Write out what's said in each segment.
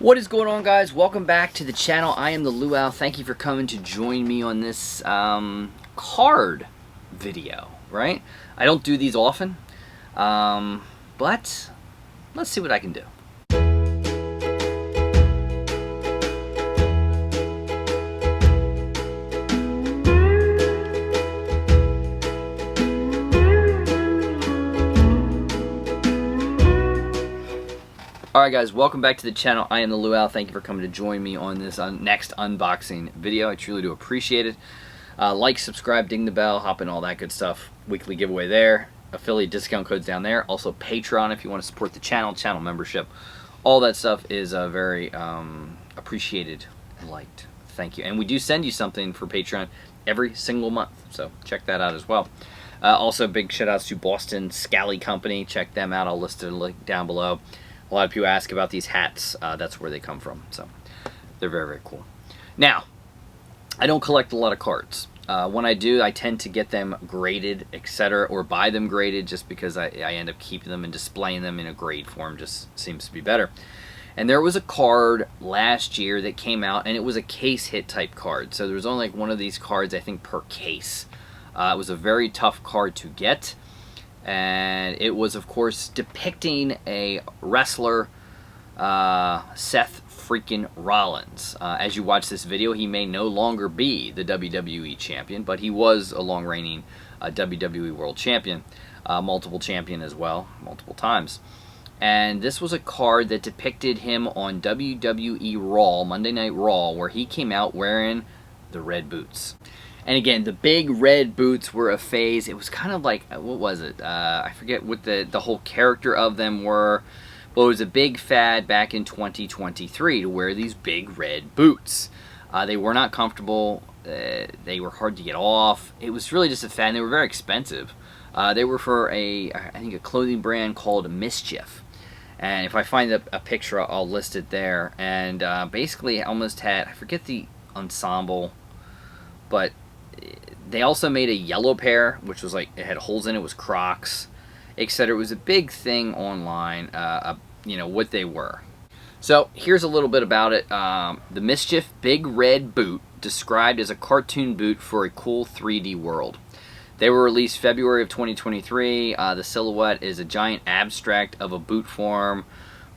What is going on, guys? Welcome back to the channel. I am the Luau. Thank you for coming to join me on this card video, right? I don't do these often, but let's see what I can do. Alright guys, welcome back to the channel. I am the Luau. Thank you for coming to join me on this next unboxing video. I truly do appreciate it. Like, subscribe, ding the bell, hop in, all that good stuff. Weekly giveaway there. Affiliate discount codes down there. Also Patreon if you want to support the channel membership. All that stuff is very appreciated and liked. Thank you. And we do send you something for Patreon every single month, so check that out as well. Also, big shout outs to Boston Scally Company. Check them out. I'll list a link down below. A lot of people ask about these hats. That's where they come from. So they're very, very cool. Now, I don't collect a lot of cards. When I do, I tend to get them graded, etc., or buy them graded just because I end up keeping them and displaying them in a grade form. Just seems to be better. And there was a card last year that came out, and it was a case hit type card. So there was only like one of these cards, I think, per case. It was a very tough card to get. And it was, of course, depicting a wrestler, Seth Freaking Rollins. As you watch this video, he may no longer be the WWE champion, but he was a long-reigning WWE World Champion, multiple champion as well, multiple times. And this was a card that depicted him on WWE Raw, Monday Night Raw, where he came out wearing the red boots. And again, the big red boots were a phase. It was kind of like, what was it? I forget what the whole character of them were. Well, it was a big fad back in 2023 to wear these big red boots. They were not comfortable. They were hard to get off. It was really just a fad, and they were very expensive. They were for I think a clothing brand called Mischief. And if I find a picture, I'll list it there. And basically, I almost had, I forget the ensemble, but they also made a yellow pair, which was like, it had holes in it, was Crocs, etc. It was a big thing online, you know, what they were. So here's a little bit about it. The Mischief Big Red Boot, described as a cartoon boot for a cool 3D world. They were released February of 2023. The silhouette is a giant abstract of a boot form.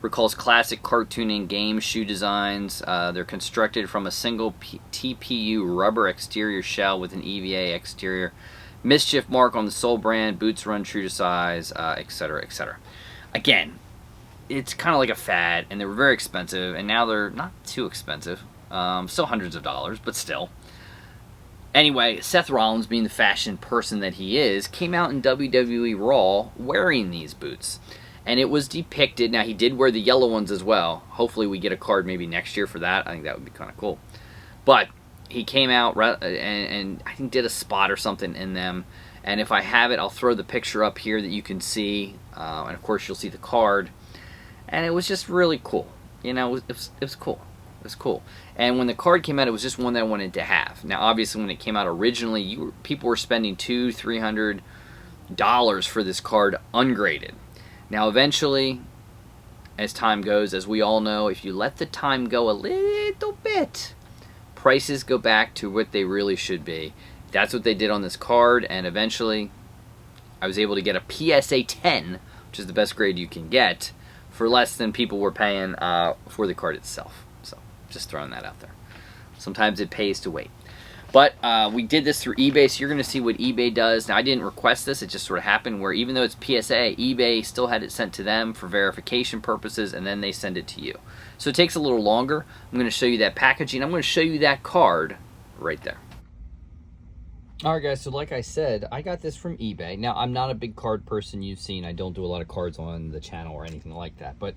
Recalls classic cartooning game shoe designs. They're constructed from a single TPU rubber exterior shell with an EVA exterior. Mischief mark on the sole brand. Boots run true to size, etc., etc. Again, it's kind of like a fad, and they were very expensive, and now they're not too expensive. Still hundreds of dollars, but still. Anyway, Seth Rollins, being the fashion person that he is, came out in WWE Raw wearing these boots. And it was depicted, now he did wear the yellow ones as well. Hopefully we get a card maybe next year for that. I think that would be kind of cool. But he came out and I think did a spot or something in them. And if I have it, I'll throw the picture up here that you can see. And of course you'll see the card. And it was just really cool. You know, it was cool. It was cool. And when the card came out, it was just one that I wanted to have. Now obviously when it came out originally, people were spending $200–300 for this card ungraded. Now eventually, as time goes, as we all know, if you let the time go a little bit, prices go back to what they really should be. That's what they did on this card, and eventually I was able to get a PSA 10, which is the best grade you can get, for less than people were paying for the card itself. So just throwing that out there. Sometimes it pays to wait. But we did this through eBay, so you're going to see what eBay does. Now, I didn't request this. It just sort of happened where even though it's PSA, eBay still had it sent to them for verification purposes, and then they send it to you. So it takes a little longer. I'm going to show you that packaging. I'm going to show you that card right there. All right, guys, so like I said, I got this from eBay. Now, I'm not a big card person. You've seen I don't do a lot of cards on the channel or anything like that. But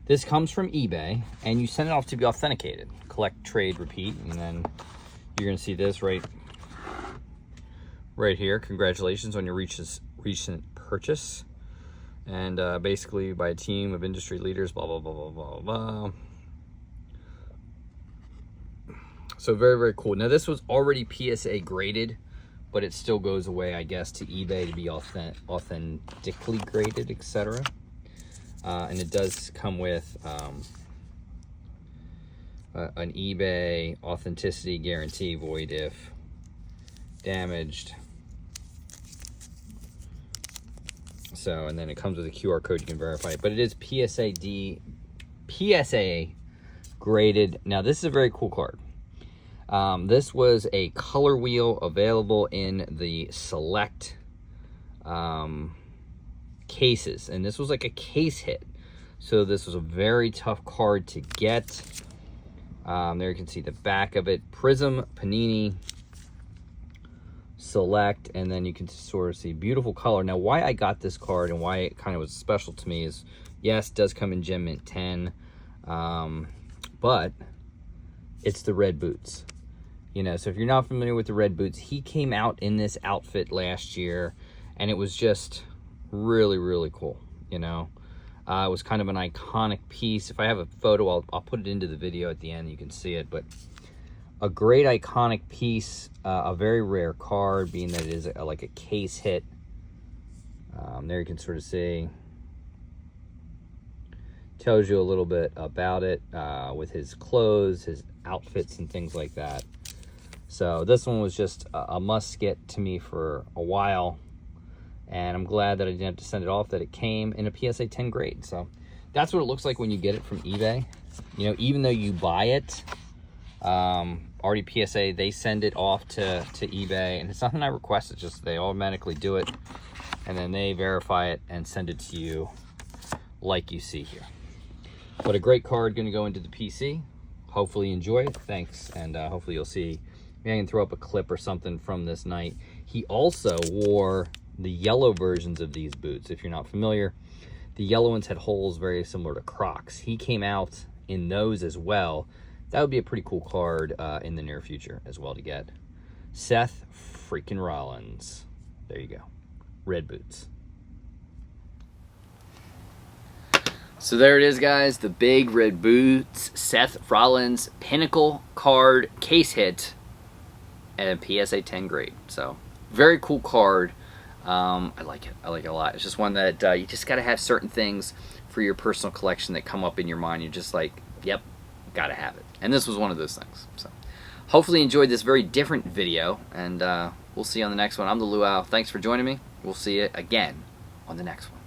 this comes from eBay, and you send it off to be authenticated. Collect, trade, repeat, and then you're going to see this right here. Congratulations on your recent purchase. And basically by a team of industry leaders, blah, blah, blah, blah, blah, blah. So very, very cool. Now this was already PSA graded, but it still goes away, I guess, to eBay to be authentically graded, etc. And it does come with an eBay authenticity guarantee, void if damaged. So, and then it comes with a QR code, you can verify it. But it is PSA graded. Now, this is a very cool card. This was a color wheel available in the Select cases. And this was like a case hit. So this was a very tough card to get. There you can see the back of it. Prism, Panini, Select, and then you can sort of see beautiful color. Now, why I got this card and why it kind of was special to me is, yes, it does come in Gem Mint 10, but it's the Red Boots. You know, so if you're not familiar with the Red Boots, he came out in this outfit last year, and it was just really, really cool, you know. It was kind of an iconic piece. If I have a photo, I'll put it into the video at the end. You can see it, but a great iconic piece, a very rare card, being that it is like a case hit. There you can sort of see, tells you a little bit about it with his clothes, his outfits, and things like that. So this one was just a must get to me for a while, and I'm glad that I didn't have to send it off, that it came in a PSA 10 grade. So that's what it looks like when you get it from eBay. You know, even though you buy it already PSA, they send it off to eBay, and it's nothing I request. It's just they automatically do it, and then they verify it and send it to you like you see here. But a great card, going to go into the PC. Hopefully you enjoy it. Thanks, and hopefully you'll see. Maybe I can throw up a clip or something from this night. He also wore the yellow versions of these boots. If you're not familiar, the yellow ones had holes very similar to Crocs. He came out in those as well. That would be a pretty cool card in the near future as well to get. Seth Freaking Rollins. There you go. Red Boots. So there it is, guys. The big Red Boots Seth Rollins Pinnacle card case hit and a PSA 10 grade. So very cool card. I like it. I like it a lot. It's just one that you just got to have certain things for your personal collection that come up in your mind. You're just like, yep, got to have it. And this was one of those things. So hopefully you enjoyed this very different video, and we'll see you on the next one. I'm the Luau. Thanks for joining me. We'll see you again on the next one.